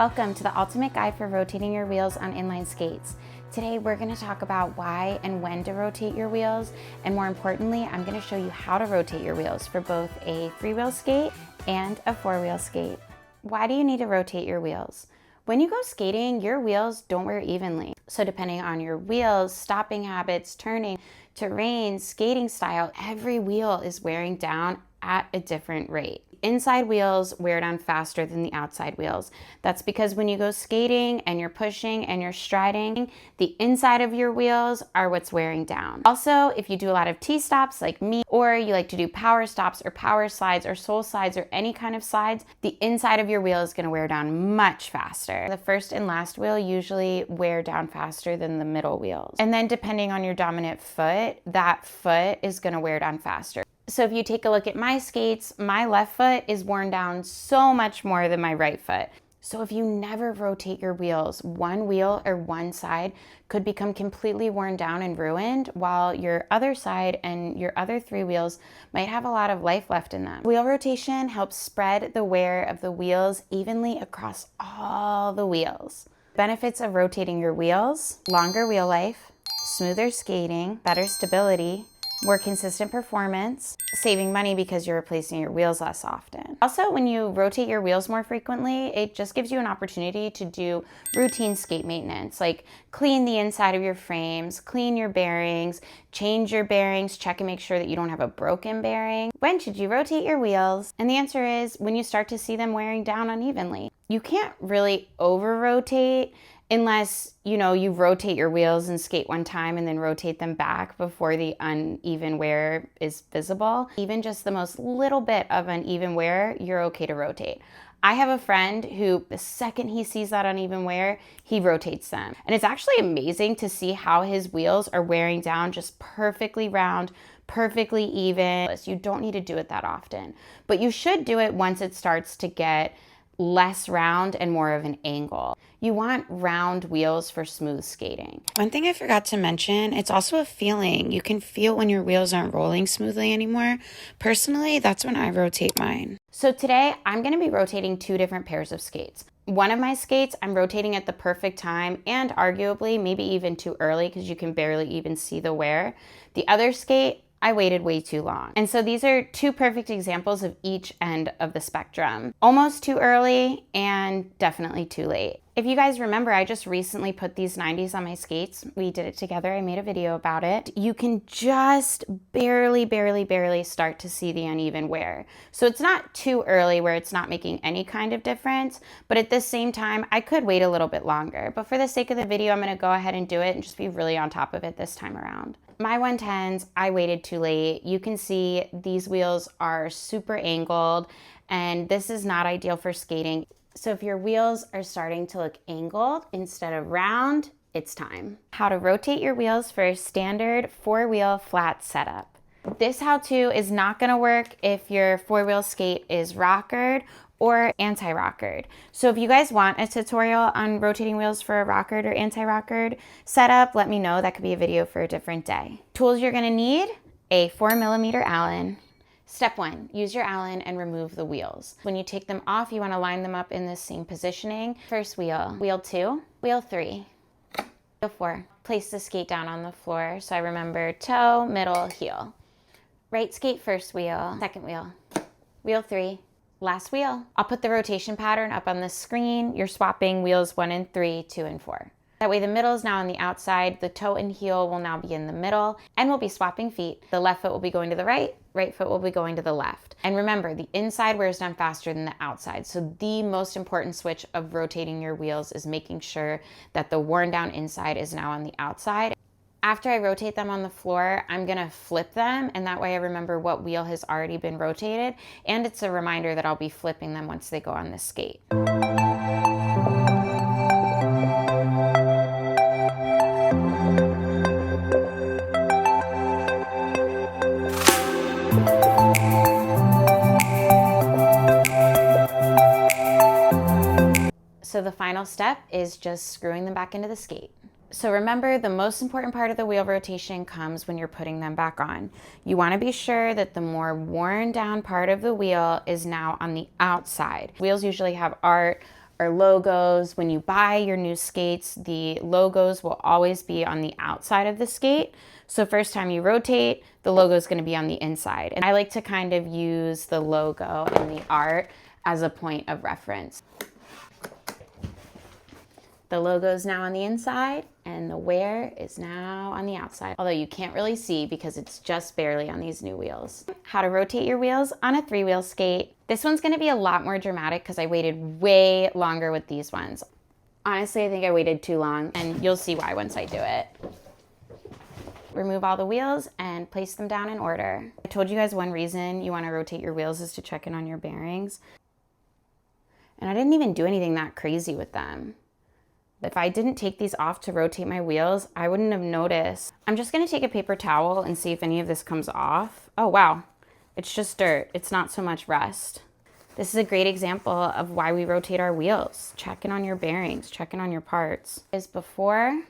Welcome to the ultimate guide for rotating your wheels on inline skates. Today we're going to talk about why and when to rotate your wheels, and more importantly, I'm going to show you how to rotate your wheels for both a three-wheel skate and a four-wheel skate. Why do you need to rotate your wheels? When you go skating, your wheels don't wear evenly. So depending on your wheels, stopping habits, turning, terrain, skating style, every wheel is wearing down at a different rate. Inside wheels wear down faster than the outside wheels. That's because when you go skating and you're pushing and you're striding, the inside of your wheels are what's wearing down. Also, if you do a lot of T-stops like me, or you like to do power stops or power slides or soul slides or any kind of slides, the inside of your wheel is gonna wear down much faster. The first and last wheel usually wear down faster than the middle wheels. And then depending on your dominant foot, that foot is gonna wear down faster. So if you take a look at my skates, my left foot is worn down so much more than my right foot. So if you never rotate your wheels, one wheel or one side could become completely worn down and ruined, while your other side and your other three wheels might have a lot of life left in them. Wheel rotation helps spread the wear of the wheels evenly across all the wheels. Benefits of rotating your wheels: longer wheel life, smoother skating, better stability, more consistent performance, saving money because you're replacing your wheels less often. Also, when you rotate your wheels more frequently, it just gives you an opportunity to do routine skate maintenance, like clean the inside of your frames, clean your bearings, change your bearings, check and make sure that you don't have a broken bearing. When should you rotate your wheels? And the answer is when you start to see them wearing down unevenly. You can't really over-rotate unless, you rotate your wheels and skate one time and then rotate them back before the uneven wear is visible. Even just the most little bit of uneven wear, you're okay to rotate. I have a friend who, the second he sees that uneven wear, he rotates them. And it's actually amazing to see how his wheels are wearing down just perfectly round, perfectly even. You don't need to do it that often, but you should do it once it starts to get less round and more of an angle. You want round wheels for smooth skating. One thing I forgot to mention, it's also a feeling. You can feel when your wheels aren't rolling smoothly anymore. Personally, that's when I rotate mine. So today I'm gonna be rotating two different pairs of skates. One of my skates, I'm rotating at the perfect time and arguably maybe even too early because you can barely even see the wear. The other skate, I waited way too long. And so these are two perfect examples of each end of the spectrum. Almost too early and definitely too late. If you guys remember, I just recently put these 90s on my skates. We did it together. I made a video about it. You can just barely start to see the uneven wear. So it's not too early where it's not making any kind of difference, but at the same time, I could wait a little bit longer. But for the sake of the video, I'm gonna go ahead and do it and just be really on top of it this time around. My 110s, I waited too late. You can see these wheels are super angled, and this is not ideal for skating. So if your wheels are starting to look angled instead of round, it's time. How to rotate your wheels for a standard four-wheel flat setup. This how-to is not gonna work if your four-wheel skate is rockered or anti-rockered. So if you guys want a tutorial on rotating wheels for a rockered or anti-rockered setup, let me know. That could be a video for a different day. Tools you're gonna need: a 4mm Allen. Step 1, use your Allen and remove the wheels. When you take them off, you wanna line them up in the same positioning. First wheel, wheel 2, wheel 3, wheel 4. Place the skate down on the floor. So I remember toe, middle, heel. Right skate first wheel, second wheel, wheel 3, last wheel. I'll put the rotation pattern up on the screen. You're swapping wheels 1 and 3, 2 and 4. That way the middle is now on the outside, the toe and heel will now be in the middle, and we'll be swapping feet. The left foot will be going to the right foot will be going to the left. And remember, the inside wears down faster than the outside. So the most important switch of rotating your wheels is making sure that the worn down inside is now on the outside. After I rotate them on the floor, I'm gonna flip them, and that way I remember what wheel has already been rotated, and it's a reminder that I'll be flipping them once they go on the skate. So the final step is just screwing them back into the skate. So remember, the most important part of the wheel rotation comes when you're putting them back on. You want to be sure that the more worn down part of the wheel is now on the outside. Wheels usually have art or logos. When you buy your new skates, the logos will always be on the outside of the skate. So first time you rotate, the logo is going to be on the inside. And I like to kind of use the logo and the art as a point of reference. The logo is now on the inside and the wear is now on the outside, although you can't really see because it's just barely on these new wheels. How to rotate your wheels on a 3-wheel skate. This one's gonna be a lot more dramatic because I waited way longer with these ones. Honestly, I think I waited too long, and you'll see why once I do it. Remove all the wheels and place them down in order. I told you guys one reason you wanna rotate your wheels is to check in on your bearings. And I didn't even do anything that crazy with them. If I didn't take these off to rotate my wheels, I wouldn't have noticed. I'm just gonna take a paper towel and see if any of this comes off. Oh wow, it's just dirt. It's not so much rust. This is a great example of why we rotate our wheels. Checking on your bearings, checking on your parts. Is before.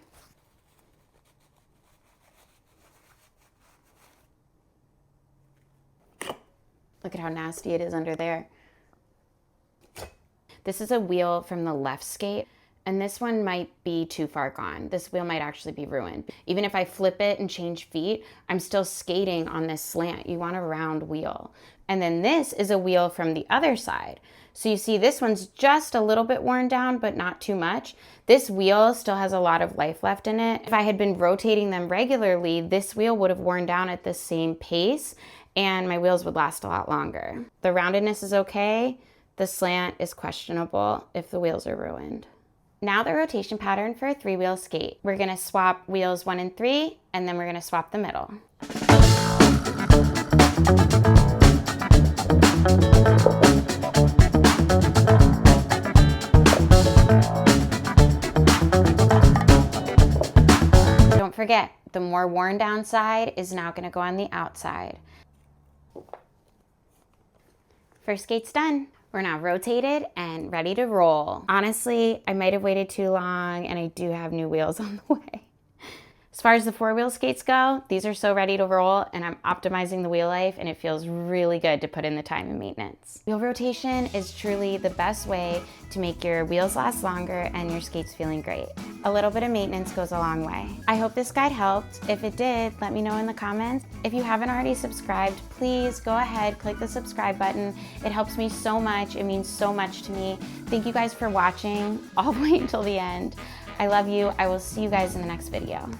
Look at how nasty it is under there. This is a wheel from the left skate. And this one might be too far gone. This wheel might actually be ruined. Even if I flip it and change feet, I'm still skating on this slant. You want a round wheel. And then this is a wheel from the other side. So you see this one's just a little bit worn down, but not too much. This wheel still has a lot of life left in it. If I had been rotating them regularly, this wheel would have worn down at the same pace and my wheels would last a lot longer. The roundedness is okay. The slant is questionable if the wheels are ruined. Now the rotation pattern for a 3-wheel skate. We're gonna swap wheels 1 and 3, and then we're gonna swap the middle. Don't forget, the more worn down side is now gonna go on the outside. First skate's done. We're now rotated and ready to roll. Honestly, I might have waited too long and I do have new wheels on the way. As far as the 4-wheel skates go, these are so ready to roll and I'm optimizing the wheel life and it feels really good to put in the time and maintenance. Wheel rotation is truly the best way to make your wheels last longer and your skates feeling great. A little bit of maintenance goes a long way. I hope this guide helped. If it did, let me know in the comments. If you haven't already subscribed, please go ahead, click the subscribe button. It helps me so much. It means so much to me. Thank you guys for watching all the way until the end. I love you. I will see you guys in the next video.